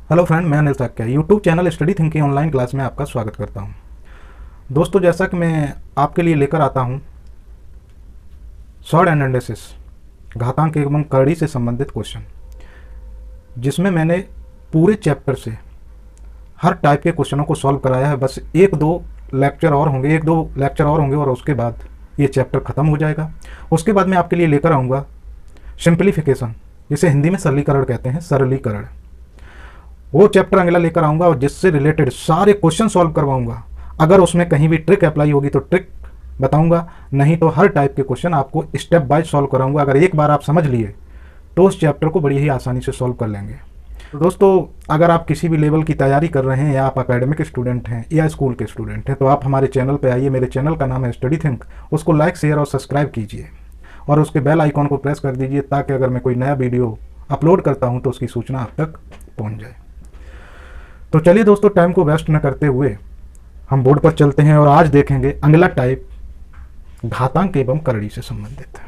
Hello friend, मैं Anil Sakya YouTube channel study thinking online class में आपका स्वागत करता हूं। दोस्तों, जैसा कि मैं आपके लिए लेकर आता हूं सॉर्ट एंड एनालिसिस घातांक एवं कड़ी से संबंधित क्वेश्चन, जिसमें मैंने पूरे चैप्टर से हर टाइप के क्वेश्चनों को सॉल्व कराया है। बस एक दो लेक्चर और होंगे और उसके बाद ये चैप्टर ख़त्म हो जाएगा। उसके बाद मैं आपके लिए लेकर आऊँगा सिंप्लीफिकेशन, जिसे हिंदी में सरलीकरण कहते हैं, सरलीकरण। वो चैप्टर अगला लेकर आऊँगा और जिससे रिलेटेड सारे क्वेश्चन सॉल्व करवाऊँगा। अगर उसमें कहीं भी ट्रिक अप्लाई होगी तो ट्रिक बताऊँगा, नहीं तो हर टाइप के क्वेश्चन आपको स्टेप बाय सॉल्व कराऊँगा। अगर एक बार आप समझ लिए तो उस चैप्टर को बड़ी ही आसानी से सॉल्व कर लेंगे। तो दोस्तों, अगर आप किसी भी लेवल की तैयारी कर रहे हैं या आप एकेडमिक स्टूडेंट हैं या स्कूल के स्टूडेंट हैं, तो आप हमारे चैनल पर आइए। मेरे चैनल का नाम है स्टडी थिंक। उसको लाइक, शेयर और सब्सक्राइब कीजिए और उसके बेल आइकॉन को प्रेस कर दीजिए, ताकि अगर मैं कोई नया वीडियो अपलोड करता हूँ तो उसकी सूचना आप तक पहुँच जाए। तो चलिए दोस्तों, टाइम को वेस्ट न करते हुए हम बोर्ड पर चलते हैं और आज देखेंगे अगला टाइप घातांक एवं करड़ी से संबंधित है।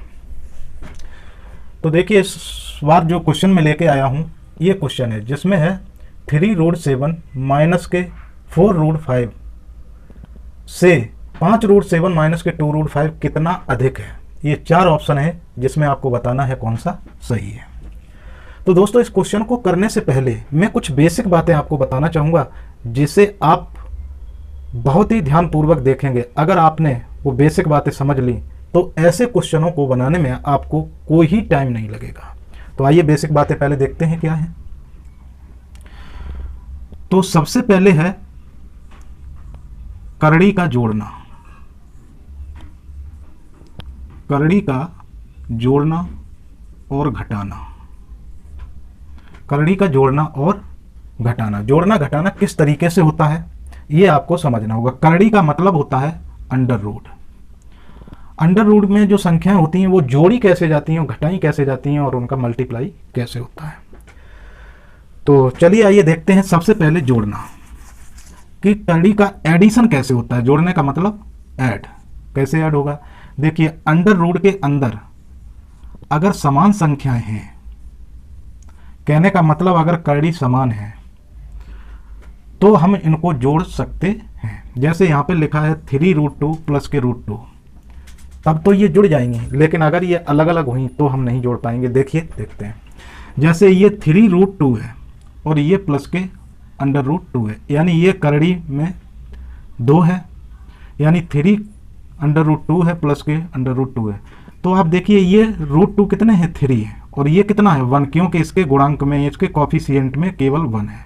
तो देखिए, इस बार जो क्वेश्चन मैं लेके आया हूं, ये क्वेश्चन है जिसमें है 3√7 माइनस के 4√5 से 5√7 माइनस के 2√5 कितना अधिक है। ये चार ऑप्शन है जिसमें आपको बताना है कौन सा सही है। तो दोस्तों, इस क्वेश्चन को करने से पहले मैं कुछ बेसिक बातें आपको बताना चाहूँगा, जिसे आप बहुत ही ध्यानपूर्वक देखेंगे। अगर आपने वो बेसिक बातें समझ ली तो ऐसे क्वेश्चनों को बनाने में आपको कोई ही टाइम नहीं लगेगा। तो आइए बेसिक बातें पहले देखते हैं क्या है। तो सबसे पहले है करड़ी का जोड़ना। करड़ी का जोड़ना और घटाना। करड़ी का जोड़ना और घटाना। जोड़ना घटाना किस तरीके से होता है ये आपको समझना होगा। करड़ी का मतलब होता है अंडर रूट। अंडर रूट में जो संख्याएं होती हैं वो जोड़ी कैसे जाती हैं, घटाई कैसे जाती हैं और उनका मल्टीप्लाई कैसे होता है। तो चलिए आइए देखते हैं सबसे पहले जोड़ना, कि करड़ी का एडिशन कैसे होता है। जोड़ने का मतलब ऐड। कैसे ऐड होगा, देखिए, अंडर रूट के अंदर अगर समान संख्याएं हैं, कहने का मतलब अगर करड़ी समान है तो हम इनको जोड़ सकते हैं। जैसे यहाँ पे लिखा है 3√2 प्लस के √2, तब तो ये जुड़ जाएंगे। लेकिन अगर ये अलग अलग हुई तो हम नहीं जोड़ पाएंगे। देखिए, देखते हैं। जैसे ये 3√2 है और ये प्लस के √2 है, यानी ये करड़ी में 2 है, यानी 3√2 है प्लस के √2 है। तो आप देखिए, ये √2 कितने हैं, 3 है, और ये कितना है, 1, क्योंकि इसके गुणांक में, इसके कॉफिशिएंट में केवल 1 है,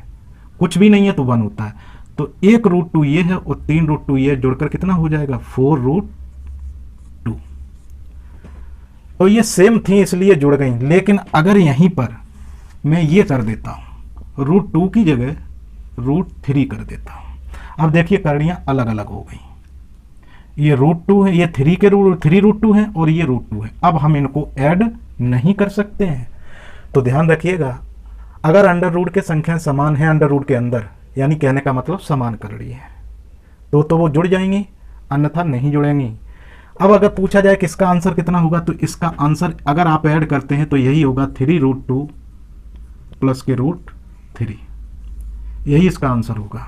कुछ भी नहीं है तो 1 होता है। तो 1√2 ये है और 3√2 ये जुड़कर कितना हो जाएगा, 4√2। तो ये सेम थी इसलिए जुड़ गई। लेकिन अगर यहीं पर मैं ये कर देता हूं, √2 की जगह √3 कर देता हूं, अब देखिए करड़ियां अलग अलग हो गई। ये √2 है, ये 3√2 है और ये √2 है। अब हम इनको ऐड नहीं कर सकते हैं। तो ध्यान रखिएगा, अगर अंडर रूट के संख्याएं समान हैं अंडर रूट के अंदर, यानी कहने का मतलब समान करड़ी है, तो वो जुड़ जाएंगी, अन्यथा नहीं जुड़ेंगी। अब अगर पूछा जाए कि इसका आंसर कितना होगा, तो इसका आंसर अगर आप ऐड करते हैं तो यही होगा 3√2 प्लस के √3, यही इसका आंसर होगा।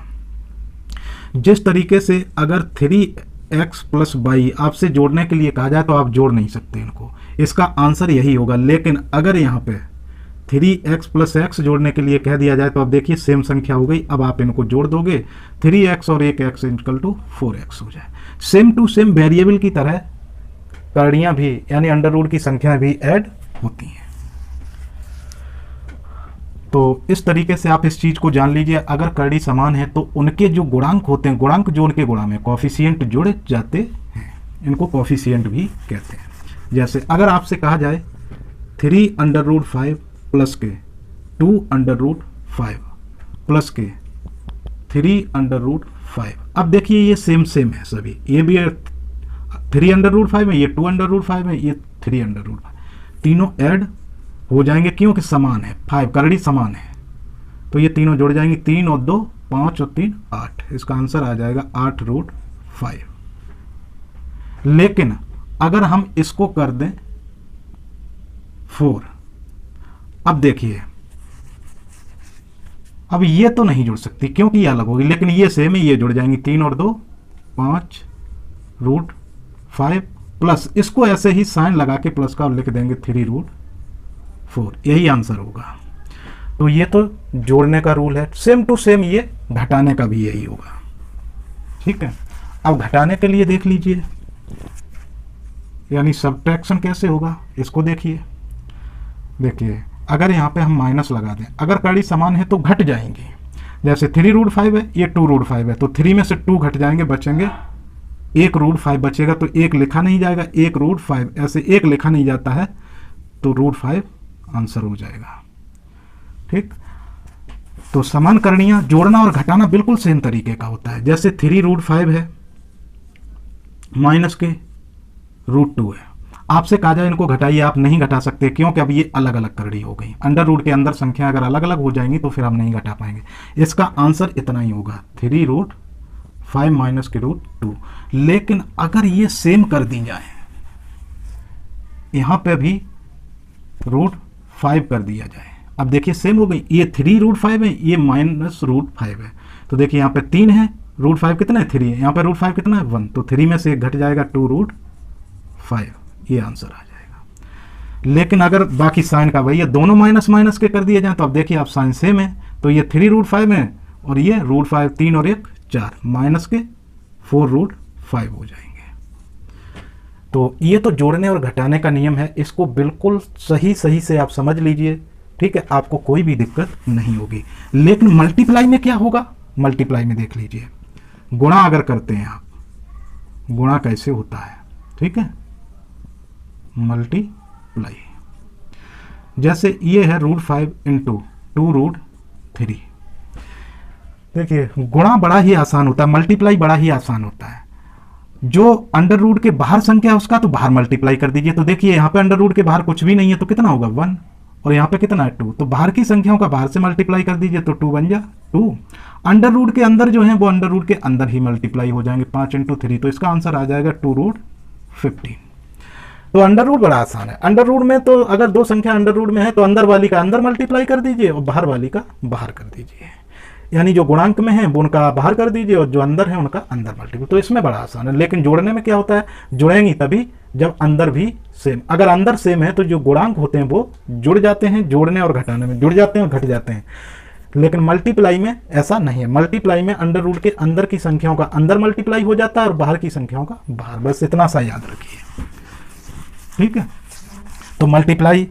जिस तरीके से अगर 3x प्लस y आपसे जोड़ने के लिए कहा जाए तो आप जोड़ नहीं सकते इनको, इसका आंसर यही होगा। लेकिन अगर यहाँ पे 3x प्लस x जोड़ने के लिए कह दिया जाए तो आप देखिए सेम संख्या हो गई। अब आप इनको जोड़ दोगे, 3x और 1x इक्वल टू 4x हो जाए। सेम टू सेम वेरिएबल की तरह करड़ियां भी, यानी अंडर रूट की संख्या भी ऐड होती हैं। तो इस तरीके से आप इस चीज को जान लीजिए। अगर करड़ी समान है तो उनके जो गुणांक होते हैं, गुणांक जो उनके गुणा में कॉफिशिएंट जुड़ जाते हैं, इनको कॉफिशिएंट भी कहते हैं। जैसे अगर आपसे कहा जाए 3√5 प्लस के 2√5 प्लस के 3√5, अब देखिए ये सेम है सभी। ये भी 3√5 है, ये 2√5 है, ये 3√5, तीनों ऐड हो जाएंगे क्योंकि समान है, 5 करड़ी समान है, तो ये तीनों जुड़ जाएंगे। 3 और 2 5 और 3 8, इसका आंसर आ जाएगा 8√5। लेकिन अगर हम इसको कर दें 4, अब देखिए, अब ये तो नहीं जुड़ सकती क्योंकि ये अलग होगी, लेकिन ये सेम है, ये जुड़ जाएंगी, 3 और 2 5 रूट 5 प्लस इसको ऐसे ही साइन लगा के प्लस का और लिख देंगे 3 रूट 4, यही आंसर होगा। तो ये तो जोड़ने का रूल है, सेम टू सेम ये घटाने का भी यही होगा। ठीक है, अब घटाने के लिए देख लीजिए, यानी सब्ट्रैक्शन कैसे होगा इसको देखिए। देखिए अगर यहाँ पे हम माइनस लगा दें, अगर कड़ी समान है तो घट जाएंगी, जैसे 3 रूट 5 है, ये 2 रूट 5 है, तो 3 में से 2 घट जाएंगे, बचेंगे 1 रूट 5 बचेगा, तो 1 लिखा नहीं जाएगा, 1 रूट 5 ऐसे 1 लिखा नहीं जाता है, तो रूट 5 आंसर हो जाएगा। ठीक, तो समानकरणीय जोड़ना और घटाना बिल्कुल सेम तरीके का होता है। जैसे 3 रूट 5 है माइनस के रूट 2 है, आपसे कहा जाए इनको घटाइए, आप नहीं घटा सकते क्योंकि अब ये अलग अलग करड़ी हो गई। अंडर रूट के अंदर संख्या अगर अलग अलग हो जाएंगी तो फिर हम नहीं घटा पाएंगे। इसका आंसर इतना ही होगा, 3 रूट 5 माइनस के रूट 2। लेकिन अगर ये सेम कर दी जाए, यहां पे भी रूट 5 कर दिया जाए, अब देखिए सेम हो गई, ये 3 रूट 5 है, ये माइनस रूट 5 है, तो देखिए यहाँ पे 3 है, रूट 5 कितना है 3 है, यहाँ पे रूट 5 कितना है 1, तो 3 में से 1 घट जाएगा 2 रूट 5, ये आंसर आ जाएगा। लेकिन अगर बाकी साइन का वही है, दोनों माइनस माइनस के कर दिए जाए, तो अब देखिए आप साइन सेम है, तो ये 3 रूट 5 है और ये रूट 5, 3 और 1 4, माइनस के 4 रूट 5 हो जाएंगे। तो ये तो जोड़ने और घटाने का नियम है, इसको बिल्कुल सही सही से आप समझ लीजिए। ठीक है, आपको कोई भी दिक्कत नहीं होगी। लेकिन मल्टीप्लाई में क्या होगा, मल्टीप्लाई में देख लीजिए, गुणा अगर करते हैं आप, गुणा कैसे होता है, ठीक है, मल्टीप्लाई, जैसे ये है रूट 5 इंटू 2 रूट 3। देखिए गुणा बड़ा ही आसान होता है, मल्टीप्लाई बड़ा ही आसान होता है। जो अंडर रूट के बाहर संख्या है उसका तो बाहर मल्टीप्लाई कर दीजिए, तो देखिए यहाँ पे अंडर रूट के बाहर कुछ भी नहीं है, तो कितना होगा 1, और यहाँ पे कितना है 2, तो बाहर की संख्याओं का बाहर से मल्टीप्लाई कर दीजिए, तो 2 बन जा 2। अंडर रूट के अंदर जो है वो अंडर रूट के अंदर ही मल्टीप्लाई हो जाएंगे, 5 इंटू 3, तो इसका आंसर आ जाएगा 2 रूट 15। तो अंडर रूट बड़ा आसान है। अंडर रूट में तो अगर दो संख्या अंडर रूट में है तो अंदर वाली का अंदर मल्टीप्लाई कर दीजिए और बाहर वाली का बाहर कर दीजिए, यानी जो गुणांक में है वो उनका बाहर कर दीजिए और जो अंदर है उनका अंदर मल्टीप्लाई। तो इसमें बड़ा आसान है। लेकिन जोड़ने में क्या होता है, जुड़ेंगी तभी जब अंदर भी सेम, अगर अंदर सेम है तो जो गुणांक होते हैं वो जुड़ जाते हैं, जोड़ने और घटाने में जुड़ जाते हैं और घट जाते हैं। लेकिन मल्टीप्लाई में ऐसा नहीं है। मल्टीप्लाई में अंडर रूट के अंदर की संख्याओं का अंदर मल्टीप्लाई हो जाता है और बाहर की संख्याओं का बाहर, बस इतना सा याद रखिए, ठीक है। तो मल्टीप्लाई,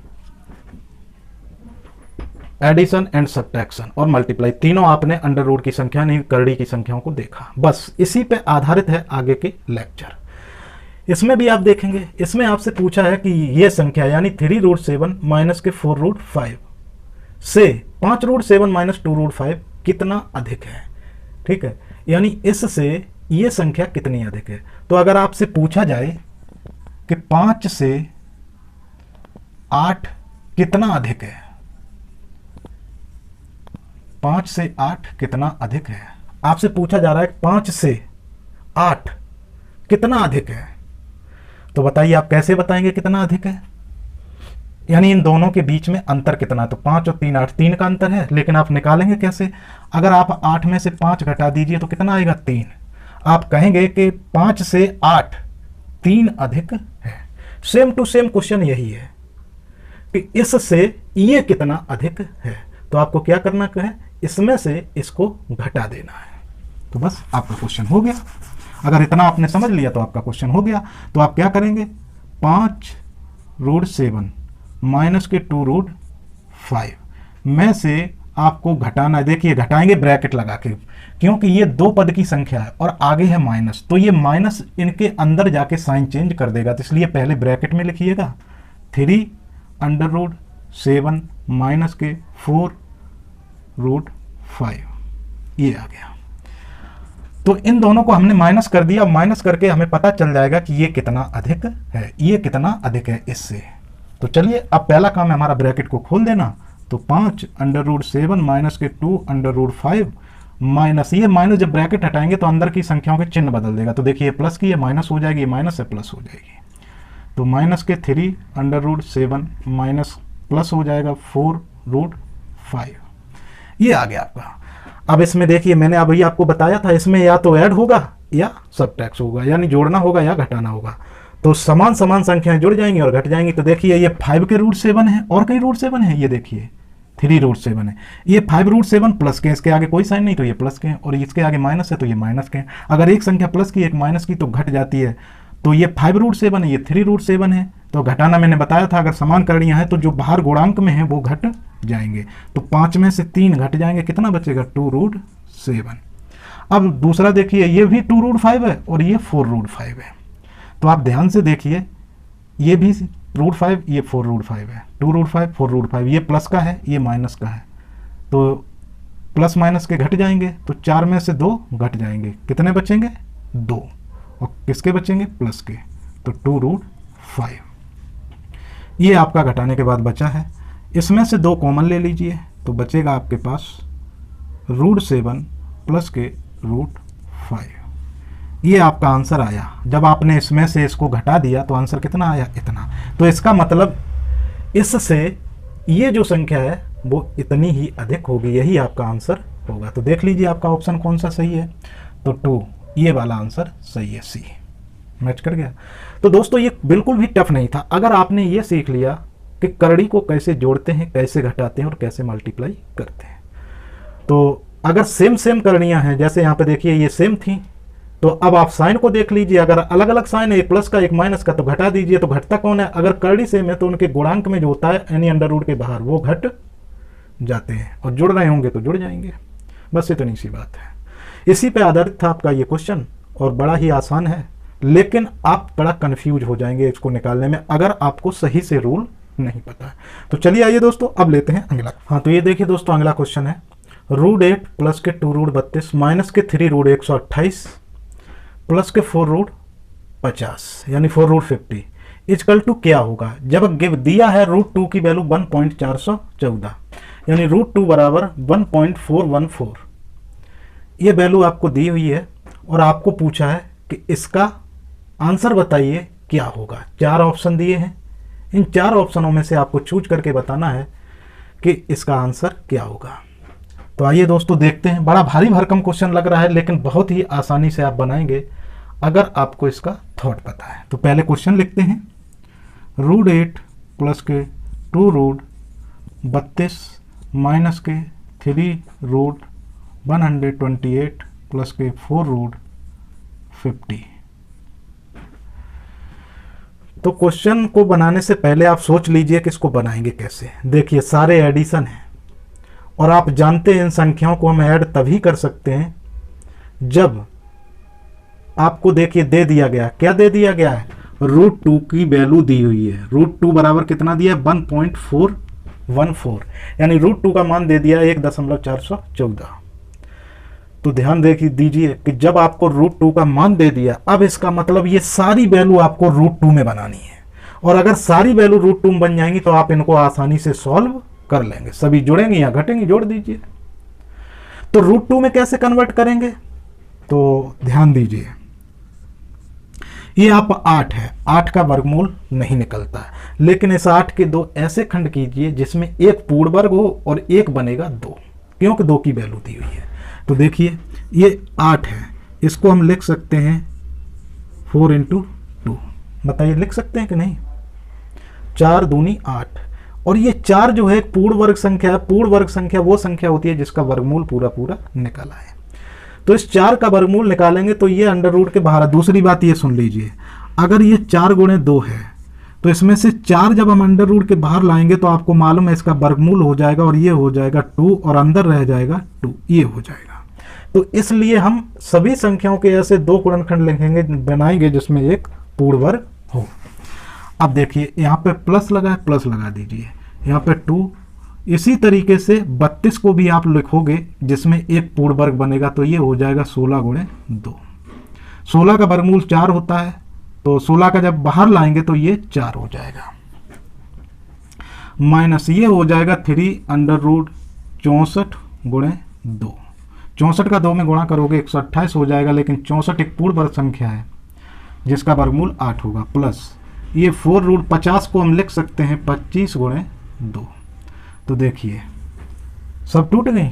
एडिशन एंड सब्ट्रैक्शन और मल्टीप्लाई तीनों आपने अंडर रूट की संख्या नहीं करड़ी की संख्याओं को देखा, बस इसी पे आधारित है आगे के लेक्चर। इसमें भी आप देखेंगे, इसमें आपसे पूछा है कि ये संख्या यानी 3 रूट 7 माइनस के 4 रूट 5 से 5 रूट 7 माइनस 2 रूट 5 कितना अधिक है, ठीक है, यानी इससे ये संख्या कितनी अधिक है। तो अगर आपसे पूछा जाए कि 5 से 8 कितना अधिक है, 5 से 8 कितना अधिक है, आपसे पूछा जा रहा है 5 से 8 कितना अधिक है, तो बताइए आप कैसे बताएंगे कितना अधिक है, यानी इन दोनों के बीच में अंतर कितना। तो 5 और 3 8, 3 का अंतर है, लेकिन आप निकालेंगे कैसे, अगर आप 8 में से 5 घटा दीजिए तो कितना आएगा 3। आप कहेंगे कि 5 से 8 3 अधिक है। सेम टू सेम क्वेश्चन यही है कि इससे ये कितना अधिक है, तो आपको क्या करना है, इसमें से इसको घटा देना है, तो बस आपका क्वेश्चन हो गया। अगर इतना आपने समझ लिया तो आपका क्वेश्चन हो गया। तो आप क्या करेंगे, 5 रूट 7 माइनस के 2 रूट 5 में से आपको घटाना है। देखिए घटाएंगे ब्रैकेट लगा के, क्योंकि ये 2 पद की संख्या है और आगे है माइनस, तो ये माइनस इनके अंदर जाके साइन चेंज कर देगा, तो इसलिए पहले ब्रैकेट में लिखिएगा 3 अंडर रूट 7 माइनस के 4 रूट 5, ये आ गया। तो इन दोनों को हमने माइनस कर दिया, माइनस करके हमें पता चल जाएगा कि ये कितना अधिक है, ये कितना अधिक है इससे। तो चलिए अब पहला काम है हमारा ब्रैकेट को खोल देना। तो 5 अंडर रूट 7 माइनस के 2 अंडर रूट 5 माइनस, ये माइनस जब ब्रैकेट हटाएंगे तो अंदर की संख्याओं के चिन्ह बदल देगा। तो देखिए प्लस की ये माइनस हो जाएगी, माइनस से प्लस हो जाएगी। तो माइनस के 3 अंडर रूट 7 माइनस प्लस हो जाएगा 4 रूट 5, ये आ गया आपका। अब इसमें देखिए मैंने अभी आपको बताया था, इसमें या तो ऐड होगा या सबट्रैक्ट होगा, यानी जोड़ना होगा या घटाना होगा। तो समान समान संख्याएं जुड़ जाएंगी और घट जाएंगी। तो देखिए ये 5 के रूट 7 है और कई रूट 7 है, ये देखिए 3 रूट 7 है। ये 5 रूट 7 प्लस के, इसके आगे कोई साइन नहीं तो ये प्लस के, और इसके आगे माइनस है तो ये माइनस के। अगर एक संख्या प्लस की एक माइनस की तो घट जाती है। तो ये 5 रूट 7 है, ये 3 रूट 7 है। तो घटाना मैंने बताया था, अगर समान करणीय है तो जो बाहर गुणांक में है वो घट जाएंगे। तो 5 में से 3 घट जाएंगे, कितना बचेगा 2 रूट 7। अब दूसरा देखिए, ये भी 2 रूट 5 है और ये 4 रूट 5 है। तो आप ध्यान से देखिए, ये भी रूट 5, ये 4 रूट 5 है। 2 रूट 5 4 रूट 5, ये प्लस का है ये माइनस का है। तो प्लस माइनस के घट जाएंगे, तो 4 में से 2 घट जाएंगे, कितने बचेंगे 2, और किसके बचेंगे प्लस के, तो 2 रूट 5। ये आपका घटाने के बाद बचा है। इसमें से 2 कॉमन ले लीजिए, तो बचेगा आपके पास रूट 7 प्लस के रूट 5। ये आपका आंसर आया। जब आपने इसमें से इसको घटा दिया तो आंसर कितना आया, इतना। तो इसका मतलब इससे ये जो संख्या है वो इतनी ही अधिक होगी, यही आपका आंसर होगा। तो देख लीजिए आपका ऑप्शन कौन सा सही है, तो 2, ये वाला आंसर सही है, सी मैच कर गया। तो दोस्तों ये बिल्कुल भी टफ नहीं था। अगर आपने ये सीख लिया कि करड़ी को कैसे जोड़ते हैं, कैसे घटाते हैं और कैसे मल्टीप्लाई करते हैं। तो अगर सेम सेम करणियाँ हैं, जैसे यहाँ पे देखिए ये सेम थी, तो अब आप साइन को देख लीजिए। अगर अलग अलग साइन है, एक प्लस का एक माइनस का, तो घटा दीजिए। तो घटता कौन है, अगर करड़ी सेम है तो उनके गुणांक में जो होता है एनी अंडर रूट के बाहर वो घट जाते हैं, और जुड़ रहे होंगे तो जुड़ जाएंगे। बस इतनी सी बात है। इसी पे आधारित था आपका ये क्वेश्चन, और बड़ा ही आसान है, लेकिन आप बड़ा कंफ्यूज हो जाएंगे इसको निकालने में अगर आपको सही से रूल नहीं पता है। तो चलिए आइए दोस्तों अब लेते हैं अगला। हाँ, तो ये देखिए दोस्तों अगला क्वेश्चन है, रूट 8 प्लस के 2 रूट 32 माइनस के 3 रूट 128 प्लस के 4 रूट 50 यानी 4 रूट 50 इजकल टू क्या होगा। जब गिव दिया है रूट 2 की वैल्यू 1.414 यानी रूट 2 बराबर 1.414, ये वैल्यू आपको दी हुई है और आपको पूछा है कि इसका आंसर बताइए क्या होगा। 4 ऑप्शन दिए हैं, इन 4 ऑप्शनों में से आपको चूज करके बताना है कि इसका आंसर क्या होगा। तो आइए दोस्तों देखते हैं। बड़ा भारी भरकम क्वेश्चन लग रहा है, लेकिन बहुत ही आसानी से आप बनाएंगे अगर आपको इसका थॉट पता है। तो पहले क्वेश्चन लिखते हैं, रूट 8 प्लस के 2 रूट 32 माइनस के 3 रूट 128 प्लस के 4 रूट 50। तो क्वेश्चन को बनाने से पहले आप सोच लीजिए कि इसको बनाएंगे कैसे। देखिए सारे एडिशन हैं, और आप जानते हैं इन संख्याओं को हम ऐड तभी कर सकते हैं जब आपको देखिए दे दिया गया, क्या दे दिया गया है, रूट 2 की वैल्यू दी हुई है। रूट 2 बराबर कितना दिया है 1.414, यानी रूट 2 का मान दे दिया 1.414। तो ध्यान दीजिए कि जब आपको रूट 2 का मान दे दिया, अब इसका मतलब ये सारी वैल्यू आपको रूट 2 में बनानी है, और अगर सारी वैल्यू रूट 2 में बन जाएंगी तो आप इनको आसानी से सॉल्व कर लेंगे। सभी जुड़ेंगे या घटेंगे, जोड़ दीजिए। तो रूट 2 में कैसे कन्वर्ट करेंगे, तो ध्यान दीजिए, ये आप 8 है, 8 का वर्गमूल नहीं निकलता है, लेकिन इस 8 के 2 ऐसे खंड कीजिए जिसमें एक पूर्ण वर्ग हो और एक बनेगा 2, क्योंकि 2 की वैल्यू दी हुई है। तो देखिए ये 8 है, इसको हम लिख सकते हैं 4 × 2। बताइए लिख सकते हैं कि नहीं, 4 दूनी 8। और ये 4 जो है पूर्ण वर्ग संख्या है। पूर्ण वर्ग संख्या वो संख्या होती है जिसका वर्गमूल पूरा पूरा निकला है। तो इस 4 का वर्गमूल निकालेंगे तो ये अंडर रूट के बाहर है। दूसरी बात ये सुन लीजिए, अगर ये 4 × 2 है तो इसमें से 4 जब हम अंडर रूट के बाहर लाएंगे तो आपको मालूम है इसका वर्गमूल हो जाएगा, और ये हो जाएगा 2 और अंदर रह जाएगा 2, ये हो जाएगा। तो इसलिए हम सभी संख्याओं के ऐसे 2 गुणनखंड लिखेंगे, बनाएंगे जिसमें एक पूर्ण वर्ग हो। अब देखिए यहाँ पे प्लस लगा है, प्लस लगा दीजिए, यहाँ पे 2। इसी तरीके से 32 को भी आप लिखोगे जिसमें एक पूर्ण वर्ग बनेगा, तो ये हो जाएगा 16 × 2। 16 का वर्गमूल 4 होता है, तो 16 का जब बाहर लाएंगे तो ये 4 हो जाएगा, माइनस ये हो जाएगा 3 √ 64 × 2। 64 का 2 में गुणा करोगे 128 हो जाएगा, लेकिन 64 एक पूर्ण वर्ग संख्या है जिसका वर्गमूल 8 होगा, प्लस ये 4 √ 50 को हम लिख सकते हैं 25 × 2। तो देखिए सब टूट गई।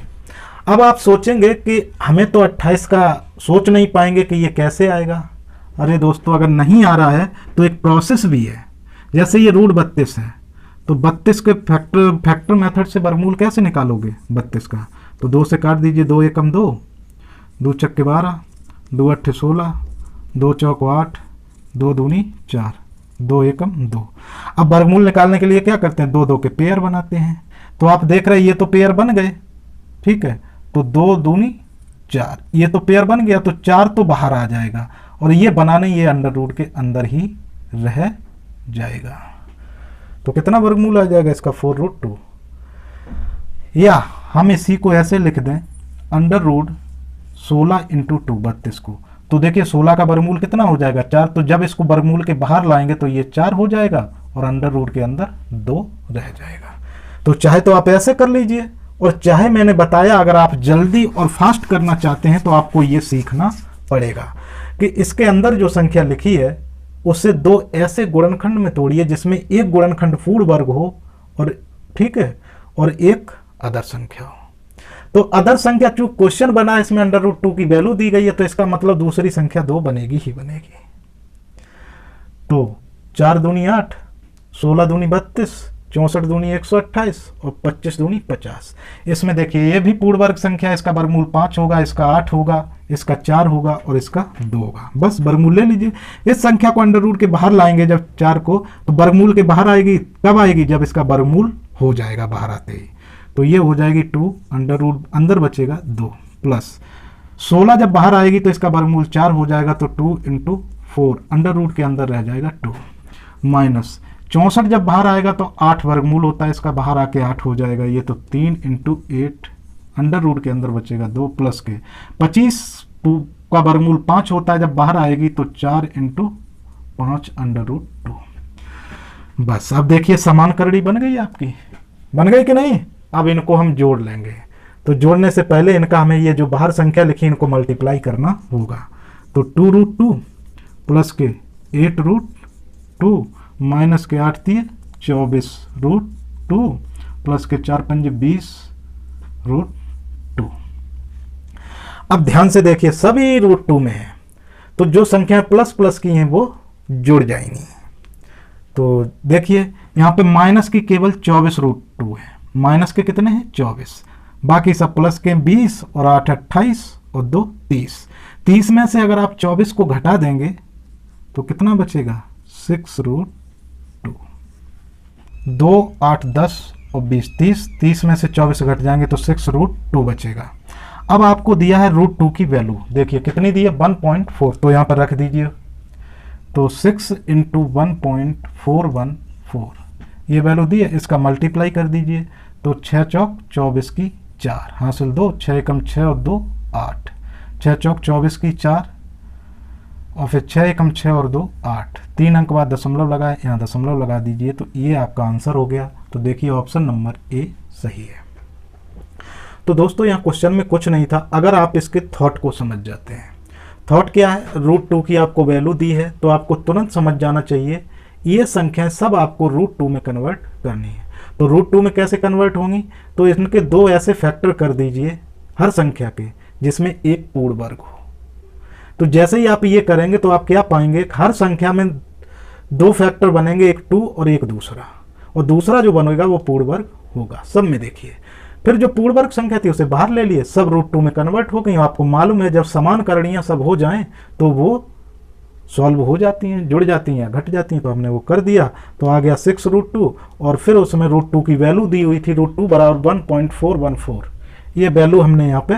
अब आप सोचेंगे कि हमें तो 28 का सोच नहीं पाएंगे कि ये कैसे आएगा। अरे दोस्तों, अगर नहीं आ रहा है तो एक प्रोसेस भी है। जैसे ये रूट 32 है, तो 32 के फैक्टर मेथड से वर्गमूल कैसे निकालोगे 32 का? तो 2 से काट दीजिए, 2 एकम 2, 2 छक्के 12, 2 अट्ठे 16, 2 चौक 8, 2 दूनी 4, 2 एकम 2। अब वर्गमूल निकालने के लिए क्या करते हैं, 2 2 के पेयर बनाते हैं। तो आप देख रहे हैं ये तो पेयर बन गए, ठीक है। तो 2 दूनी 4, ये तो पेयर बन गया, तो 4 तो बाहर आ जाएगा और ये बनाने ये अंडर रूट के अंदर ही रह जाएगा। तो कितना वर्गमूल आ जाएगा इसका, 4√2। या हम इसी को ऐसे लिख दें, अंडर रूट 16 इंटू 2, 32 को। तो देखिए 16 का वर्गमूल कितना हो जाएगा, 4। तो जब इसको वर्गमूल के बाहर लाएंगे तो ये 4 हो जाएगा और अंडर रूट के अंदर 2 रह जाएगा। तो चाहे तो आप ऐसे कर लीजिए, और चाहे मैंने बताया अगर आप जल्दी और फास्ट करना चाहते हैं तो आपको ये सीखना पड़ेगा कि इसके अंदर जो संख्या लिखी है उससे 2 ऐसे गुणनखंड में तोड़िए जिसमें एक गुणनखंड पूर्ण वर्ग हो, और ठीक है, और एक अदर संख्या हो। तो अदर संख्या चूंकि क्वेश्चन बना है, इसमें अंडर रूट 2 की वैल्यू दी गई है, तो इसका मतलब दूसरी संख्या 2 बनेगी ही बनेगी। तो 4 दूनी 8, 16 दूनी 32, 64 दूनी 128 और 25 दूनी 50। इसमें देखिए ये भी पूर्ण वर्ग संख्या, इसका वर्गमूल 5 होगा, इसका 8 होगा, इसका 4 होगा और इसका 2 होगा। बस वर्गमूल ले लीजिए। इस संख्या को अंडर रूट के बाहर लाएंगे जब 4 को, तो वर्गमूल के बाहर आएगी, कब आएगी, जब इसका वर्गमूल हो जाएगा बाहर आते ही। तो ये हो जाएगी 2, अंडर रूट अंदर बचेगा 2, प्लस 16 जब बाहर आएगी तो इसका वर्गमूल 4 हो जाएगा, तो 2 इंटू 4 अंडर रूट के अंदर रह जाएगा 2, माइनस 64 जब बाहर आएगा तो 8 वर्गमूल होता है इसका, बाहर आके 8 हो जाएगा, ये तो 3 इंटू 8 अंडर रूट के अंदर बचेगा 2, प्लस के 25 का वर्गमूल 5 होता है, जब बाहर आएगी तो 4 इंटू 5 अंडर रूट 2। बस अब देखिए समान करड़ी बन गई आपकी, बन गई कि नहीं? अब इनको हम जोड़ लेंगे। तो जोड़ने से पहले इनका हमें ये जो बाहर संख्या लिखी इनको मल्टीप्लाई करना होगा। तो 2√2 प्लस के 8√2 माइनस के 8 दिए 24√2 प्लस के 4 पंजे 20√2। अब ध्यान से देखिए सभी √2 में है, तो जो संख्या प्लस प्लस की हैं वो जुड़ जाएंगी। तो देखिए यहाँ पे माइनस की केवल 24√2 है, माइनस के कितने हैं 24, बाकी सब प्लस के 20 और 8 28 और 2 30। 30 में से अगर आप 24 को घटा देंगे तो कितना बचेगा 6√2। 2 8 10 और 20 30, 30 में से 24 घट जाएंगे तो 6√2 बचेगा। अब आपको दिया है √2 की वैल्यू, देखिए कितनी दी है 1.4, तो यहाँ पर रख दीजिए। तो 6 इंटू 1.414 ये वैल्यू दी है, इसका मल्टीप्लाई कर दीजिए। तो 6 चौक 24 की 4 हासिल 2, 6 एकम 6 और 2 8, 6 चौक 24 की 4 और फिर 6 एकम 6 और 2 8, 3 अंक बाद दशमलव लगाए, यहाँ दशमलव लगा दीजिए। तो ये आपका आंसर हो गया। तो देखिए ऑप्शन नंबर ए सही है। तो दोस्तों यहाँ क्वेश्चन में कुछ नहीं था, अगर आप इसके थॉट को समझ जाते हैं। थॉट क्या है, √2 की आपको वैल्यू दी है तो आपको तुरंत समझ जाना चाहिए ये संख्याएं सब आपको √2 में कन्वर्ट करनी है। तो √2 में कैसे कन्वर्ट होंगी, तो इनके 2 ऐसे फैक्टर कर दीजिए हर संख्या के जिसमें एक पूर्ण वर्ग हो। तो जैसे ही आप ये करेंगे तो आप क्या पाएंगे, हर संख्या में 2 फैक्टर बनेंगे, एक 2 और एक दूसरा, और दूसरा जो बनेगा वो पूर्ण वर्ग होगा सब में। देखिए फिर जो पूर्ण वर्ग संख्या थी उसे बाहर ले लिए, सब √2 में कन्वर्ट हो गई। आपको मालूम है जब समान करणियाँ सब हो जाएं तो वो सॉल्व हो जाती हैं, जुड़ जाती हैं, घट जाती हैं। तो हमने वो कर दिया, तो आ गया 6√2 और फिर उसमें √2 की वैल्यू दी हुई थी, √2 बराबर 1.414। ये वैल्यू हमने यहाँ पे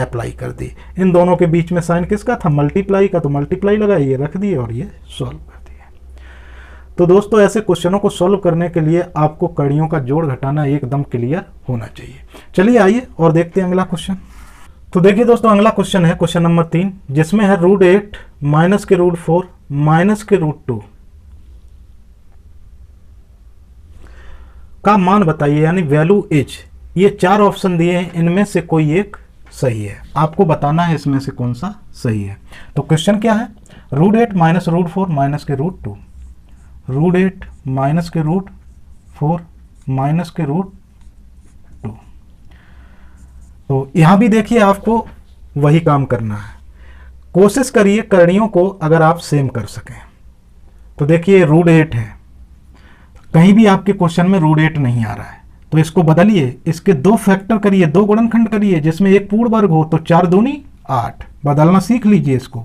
अप्लाई कर दी। इन दोनों के बीच में साइन किसका था, मल्टीप्लाई का, तो मल्टीप्लाई लगा, ये रख दिए और ये सॉल्व कर दिए। तो दोस्तों ऐसे क्वेश्चनों को सॉल्व करने के लिए आपको कड़ियों का जोड़ घटाना एकदम क्लियर होना चाहिए। चलिए आइए और देखते हैं अगला क्वेश्चन। तो देखिए दोस्तों अगला क्वेश्चन है क्वेश्चन नंबर 3, जिसमें है √8 माइनस के √4 माइनस के √2 का मान बताइए, यानी वैल्यू एच। ये 4 ऑप्शन दिए हैं, इनमें से कोई एक सही है, आपको बताना है इसमें से कौन सा सही है। तो क्वेश्चन क्या है, √8 माइनस √4 माइनस के √2, √8 माइनस के √4 माइनस के √2। तो यहाँ भी देखिए आपको वही काम करना है। कोशिश करिए करणियों को अगर आप सेम कर सकें। तो देखिए √8 है, कहीं भी आपके क्वेश्चन में √8 नहीं आ रहा है, तो इसको बदलिए, इसके 2 फैक्टर करिए, 2 गुणनखंड करिए जिसमें एक पूर्ण वर्ग हो, तो 4 दूनी 8, बदलना सीख लीजिए इसको।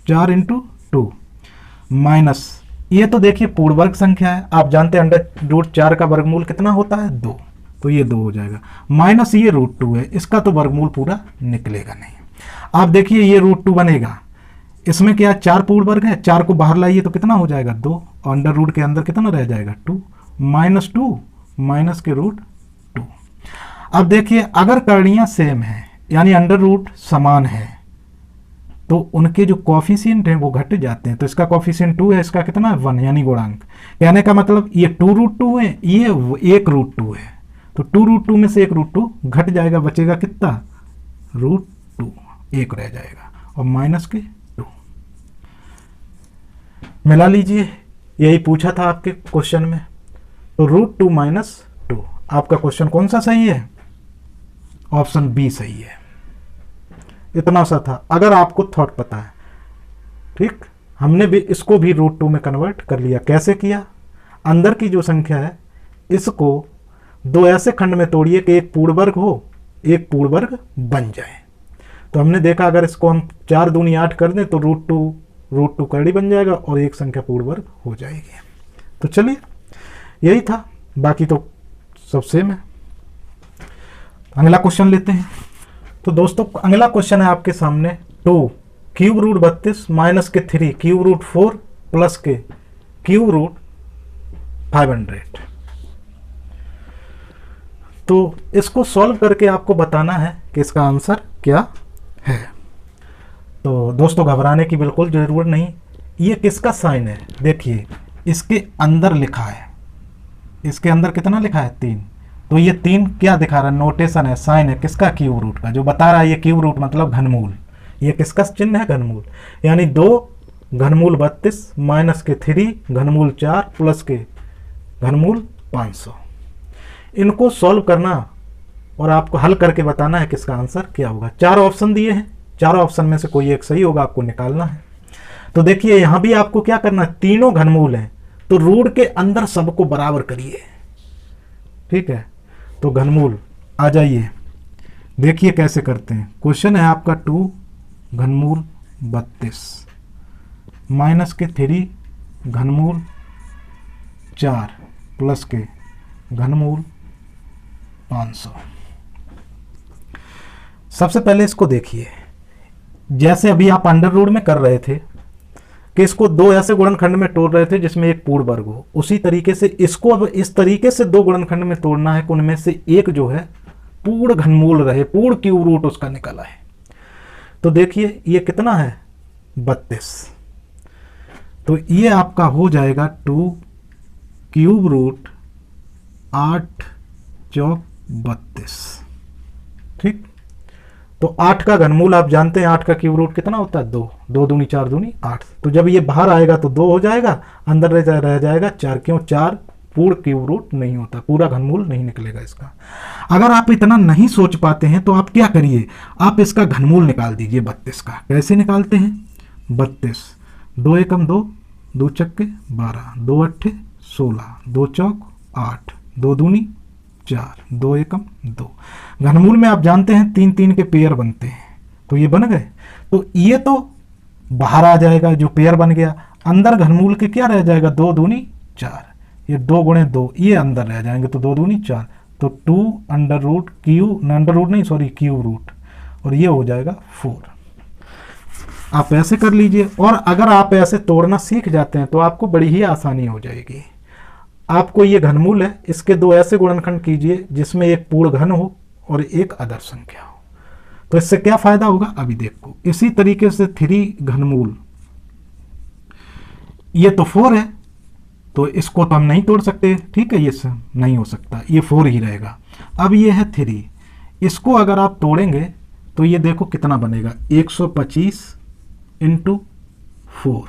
4 × 2 माइनस, ये तो देखिए पूर्ण वर्ग संख्या है, आप जानते हैं √4 का वर्गमूल कितना होता है 2, तो ये 2 हो जाएगा, माइनस ये √2 है, इसका तो वर्गमूल पूरा निकलेगा नहीं। आप देखिए ये √2 बनेगा, इसमें क्या 4 पूर्ण वर्ग है, 4 को बाहर लाइए तो कितना हो जाएगा 2, और अंडर रूट के अंदर कितना रह जाएगा 2, -2 माइनस के √2। अब देखिए अगर करणियाँ सेम है यानी अंडर रूट समान है, तो उनके जो कॉफिशिएंट हैं वो घट जाते हैं। तो इसका कॉफिशिएंट 2 है, इसका कितना है 1 यानी गुणांक। कहने का मतलब ये 2√2 है, ये 1√2 है, तो 2√2 में से 1√2 घट जाएगा, बचेगा कितना √2, 1 रह जाएगा, और माइनस के 2 मिला लीजिए, यही पूछा था आपके क्वेश्चन में। तो √2 - 2, आपका क्वेश्चन कौन सा सही है? ऑप्शन बी सही है। इतना सा था, अगर आपको थॉट पता है। ठीक, हमने भी इसको भी √2 में कन्वर्ट कर लिया। कैसे किया? अंदर की जो संख्या है इसको 2 ऐसे खंड में तोड़िए कि एक पूर्ण वर्ग हो, एक पूर्ण वर्ग बन जाए। तो हमने देखा अगर इसको हम 4 दूनी 8 कर दें तो √2 करड़ी बन जाएगा और एक संख्या पूर्ण वर्ग हो जाएगी। तो चलिए यही था, बाकी तो सब सेम है। अगला क्वेश्चन लेते हैं। तो दोस्तों अगला क्वेश्चन है आपके सामने 2 क्यूब रूट 32 माइनस के 3 क्यूब रूट 4 प्लस के क्यूब रूट 500। तो इसको सॉल्व करके आपको बताना है कि इसका आंसर क्या है। तो दोस्तों घबराने की बिल्कुल ज़रूरत नहीं। ये किसका साइन है? देखिए इसके अंदर लिखा है, इसके अंदर कितना लिखा है 3, तो ये 3 क्या दिखा रहा है? नोटेशन है, साइन है किसका? क्यूब रूट का, जो बता रहा है ये क्यूब रूट मतलब घनमूल। ये किसका चिन्ह है? घनमूल। यानी 2 घनमूल 32 माइनस के 3 घनमूल 4 प्लस के घनमूल 500। इनको सॉल्व करना और आपको हल करके बताना है किसका आंसर क्या होगा। 4 ऑप्शन दिए हैं, 4 ऑप्शन में से कोई एक सही होगा, आपको निकालना है। तो देखिए यहां भी आपको क्या करना है, तीनों घनमूल हैं तो रूट के अंदर सबको बराबर करिए। ठीक है, तो घनमूल आ जाइए, देखिए कैसे करते हैं। क्वेश्चन है आपका 2 घनमूल 32 माइनस के 3 घनमूल 4 प्लस के घनमूल 500। सबसे पहले इसको देखिए, जैसे अभी आप अंडर रूट में कर रहे थे कि इसको 2 ऐसे गुणनखंड में तोड़ रहे थे जिसमें एक पूर्ण वर्ग हो, उसी तरीके से इसको अब इस तरीके से 2 गुणनखंड में तोड़ना है कि उनमें से एक जो है पूर्ण घनमूल रहे, पूर्ण क्यूब रूट उसका निकला है। तो देखिए ये कितना है 32, तो ये आपका हो जाएगा 2 क्यूब रूट 8 चौक 32। ठीक, तो 8 का घनमूल आप जानते हैं, 8 का क्यूब रूट कितना होता है 2, 2 दूनी 4 दूनी 8। तो जब ये बाहर आएगा तो 2 हो जाएगा, अंदर रह जाएगा 4, क्यों 4 पूर्ण क्यूब रूट नहीं होता, पूरा घनमूल नहीं निकलेगा इसका। अगर आप इतना नहीं सोच पाते हैं तो आप क्या करिए, आप इसका घनमूल निकाल दीजिए 32 का। कैसे निकालते हैं? 32 2 एकम 2, 2 चक्के 12, 2 अट्ठे 16, 2 चौक 8, 2 दूनी 4, 2 एकम 2। घनमूल में आप जानते हैं 3 3 के पेयर बनते हैं, तो ये बन गए। तो ये तो बाहर आ जाएगा जो पेयर बन गया, अंदर घनमूल के क्या रह जाएगा 2 दूनी 4, ये 2 गुणे 2 ये अंदर रह जाएंगे, तो 2 दूनी 4, तो 2 अंडर रूट क्यूब रूट, और ये हो जाएगा 4। आप ऐसे कर लीजिए, और अगर आप ऐसे तोड़ना सीख जाते हैं तो आपको बड़ी ही आसानी हो जाएगी। आपको ये घनमूल है, इसके 2 ऐसे गुणनखंड कीजिए जिसमें एक पूर्ण घन हो और एक अदर संख्या हो। तो इससे क्या फायदा होगा अभी देखो। इसी तरीके से 3 घनमूल, ये तो 4 है तो इसको तो हम नहीं तोड़ सकते, ठीक है, ये नहीं हो सकता, ये 4 ही रहेगा। अब ये है 3, इसको अगर आप तोड़ेंगे तो ये देखो कितना बनेगा 125 × 4,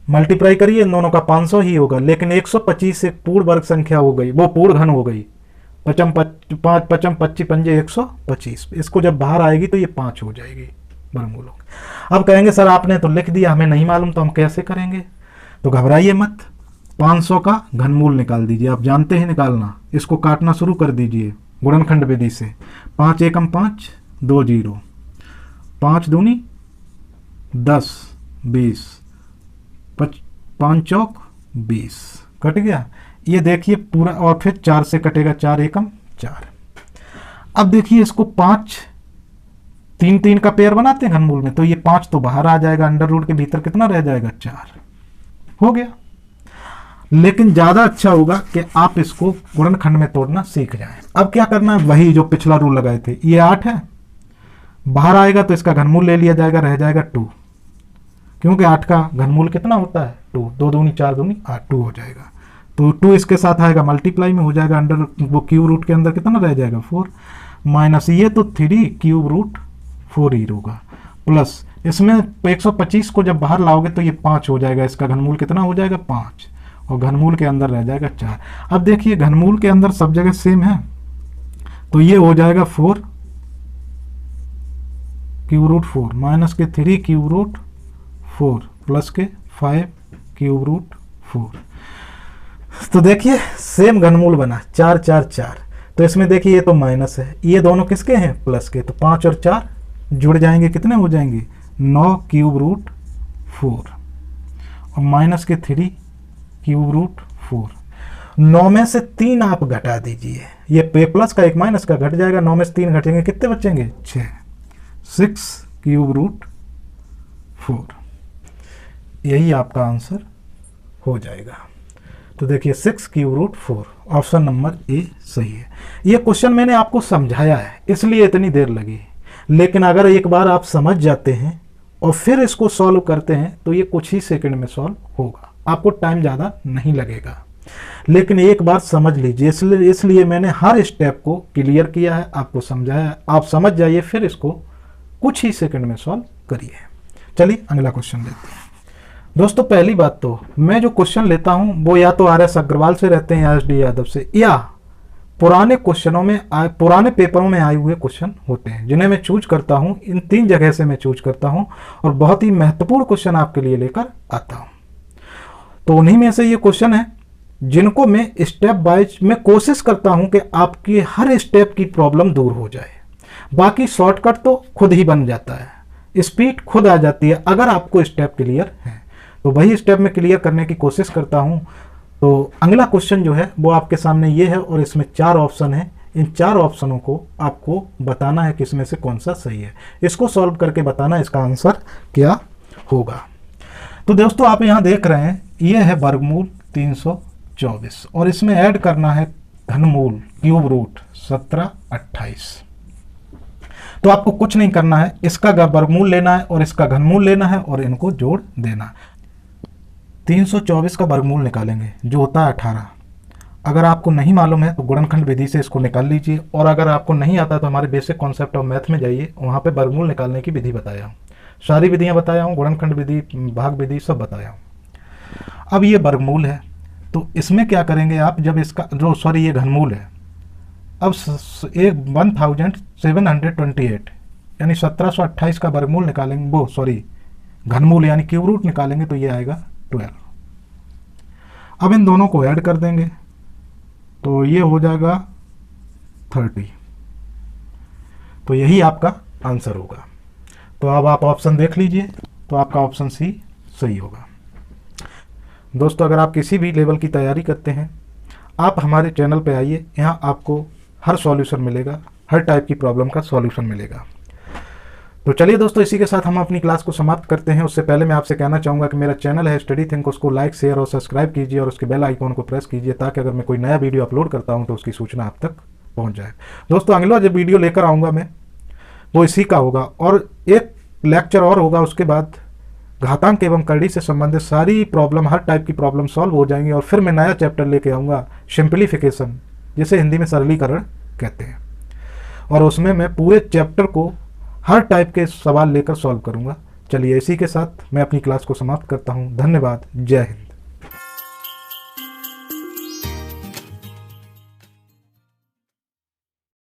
मल्टीप्लाई करिए इन दोनों का 500 ही होगा, लेकिन 125 एक पूर्ण वर्ग संख्या हो गई, वो पूर्ण घन हो गई, पचम 5 पचम 25 पंजे 125, इसको जब बाहर आएगी तो ये 5 हो जाएगी वर्गमूलों। अब कहेंगे सर आपने तो लिख दिया, हमें नहीं मालूम तो हम कैसे करेंगे? तो घबराइए मत, 500 का घनमूल निकाल दीजिए, आप जानते हैं निकालना। इसको काटना शुरू कर दीजिए गुणनखंड विधि से। 5 एकम 5, 2 0, 5 दूनी 10, 20, 5 चौक 20, कट गया। ये देखिए पूरा, और फिर 4 से कटेगा, 4 एकम 4। अब देखिए इसको 5 3 3 का पेयर बनाते हैं घनमूल में, तो ये 5 तो बाहर आ जाएगा, अंडर रूट के भीतर कितना रह जाएगा? 4 हो गया। लेकिन ज्यादा अच्छा होगा कि आप इसको गुणनखंड में तोड़ना सीख जाएं। अब क्या करना है, वही जो पिछला रूल लगाए थे, ये 8 है, बाहर आएगा तो इसका घनमूल ले लिया जाएगा, रह जाएगा 2, क्योंकि 8 का घनमूल कितना होता है? 2, 2 दूनी 4 दूनी 8, 2 हो जाएगा। तो 2 इसके साथ आएगा, मल्टीप्लाई में हो जाएगा, अंडर वो क्यूब रूट के अंदर कितना रह जाएगा? 4, माइनस ये तो 3 क्यूब रूट 4 ही होगा, प्लस इसमें 125 को जब बाहर लाओगे तो ये 5 हो जाएगा, इसका घनमूल कितना हो जाएगा? 5, और घनमूल के अंदर रह जाएगा 4। अब देखिए घनमूल के अंदर सब जगह सेम है, तो ये हो जाएगा 4 क्यूब रूट 4 माइनस के 3 क्यूब रूट 4 प्लस के 5 क्यूब रूट 4। तो देखिए सेम घनमूल बना, 4 4 4। तो इसमें देखिए ये तो माइनस है, ये दोनों किसके हैं? प्लस के। तो 5 और 4 जुड़ जाएंगे, कितने हो जाएंगे? 9 क्यूब रूट 4 और माइनस के 3 क्यूब रूट 4। 9 में से 3 आप घटा दीजिए, ये प्लस का एक माइनस का घट जाएगा, 9 में से 3 घटेंगे, कितने बचेंगे? 6, 6 क्यूब रूट 4। यही आपका आंसर हो जाएगा। तो देखिए 6 cube root 4, option number A सही है। ये क्वेश्चन मैंने आपको समझाया है इसलिए इतनी देर लगी, लेकिन अगर एक बार आप समझ जाते हैं और फिर इसको सॉल्व करते हैं तो ये कुछ ही सेकंड में सॉल्व होगा, आपको टाइम ज़्यादा नहीं लगेगा। लेकिन एक बार समझ लीजिए, इसलिए मैंने हर स्टेप को क्लियर किया है, आपको समझाया है। आप समझ जाइए, फिर इसको कुछ ही सेकंड में सॉल्व करिए। चलिए अगला क्वेश्चन लेते हैं। दोस्तों पहली बात तो मैं जो क्वेश्चन लेता हूं वो या तो RS अग्रवाल से रहते हैं या SD यादव से, या पुराने क्वेश्चनों में पुराने पेपरों में आए हुए क्वेश्चन होते हैं, जिन्हें मैं चूज करता हूं। इन 3 जगह से मैं चूज करता हूं और बहुत ही महत्वपूर्ण क्वेश्चन आपके लिए लेकर आता हूं। तो उन्हीं में से ये क्वेश्चन है जिनको मैं स्टेप वाइज में कोशिश करता हूं कि आपकी हर स्टेप की प्रॉब्लम दूर हो जाए। बाकी शॉर्टकट तो खुद ही बन जाता है, स्पीड खुद आ जाती है अगर आपको स्टेप क्लियर है। तो वही स्टेप में क्लियर करने की कोशिश करता हूं। तो अगला क्वेश्चन जो है वो आपके सामने ये है और इसमें 4 ऑप्शन है। इन 4 ऑप्शनों को आपको बताना है किसमें से कौन सा सही है। इसको सॉल्व करके बताना इसका आंसर क्या होगा। तो दोस्तों आप यहाँ देख रहे हैं ये है वर्गमूल 324 और इसमें ऐड करना है घनमूल क्यूब रूट 17 28। तो आपको कुछ नहीं करना है, इसका वर्गमूल लेना है और इसका घनमूल लेना है और इनको जोड़ देना है। 324 का वर्गमूल निकालेंगे जो होता है 18। अगर आपको नहीं मालूम है तो गुणनखंड विधि से इसको निकाल लीजिए, और अगर आपको नहीं आता तो हमारे बेसिक कॉन्सेप्ट ऑफ मैथ में जाइए, वहाँ पे वर्गमूल निकालने की विधि बताया हूँ, सारी विधियाँ बताया हूँ, गुणनखंड विधि भाग विधि सब बताया हूँ। अब ये वर्गमूल है तो इसमें क्या करेंगे आप, जब इसका जो सॉरी ये घनमूल है, अब 1728 यानी 1728 का वर्गमूल निकालेंगे, वो सॉरी घनमूल यानी क्यूब रूट निकालेंगे तो ये आएगा 12। अब इन दोनों को ऐड कर देंगे तो ये हो जाएगा 30। तो यही आपका आंसर होगा। तो अब आप ऑप्शन देख लीजिए, तो आपका ऑप्शन सी सही होगा। दोस्तों अगर आप किसी भी लेवल की तैयारी करते हैं, आप हमारे चैनल पे आइए, यहाँ आपको हर सॉल्यूशन मिलेगा, हर टाइप की प्रॉब्लम का सॉल्यूशन मिलेगा। तो चलिए दोस्तों इसी के साथ हम अपनी क्लास को समाप्त करते हैं। उससे पहले मैं आपसे कहना चाहूँगा कि मेरा चैनल है स्टडी थिंक, उसको लाइक शेयर और सब्सक्राइब कीजिए और उसके बेल आइकॉन को प्रेस कीजिए ताकि अगर मैं कोई नया वीडियो अपलोड करता हूँ तो उसकी सूचना आप तक पहुँच जाए। दोस्तों अगला जो वीडियो लेकर आऊँगा मैं वो इसी का होगा, और एक लेक्चर और होगा, उसके बाद घातांक एवं करड़ी से संबंधित सारी प्रॉब्लम, हर टाइप की प्रॉब्लम सॉल्व हो जाएंगी। और फिर मैं नया चैप्टर लेके आऊँगा सिंप्लीफिकेशन, जिसे हिंदी में सरलीकरण कहते हैं, और उसमें मैं पूरे चैप्टर को हर टाइप के सवाल लेकर सॉल्व करूंगा। चलिए इसी के साथ मैं अपनी क्लास को समाप्त करता हूं। धन्यवाद। जय हिंद।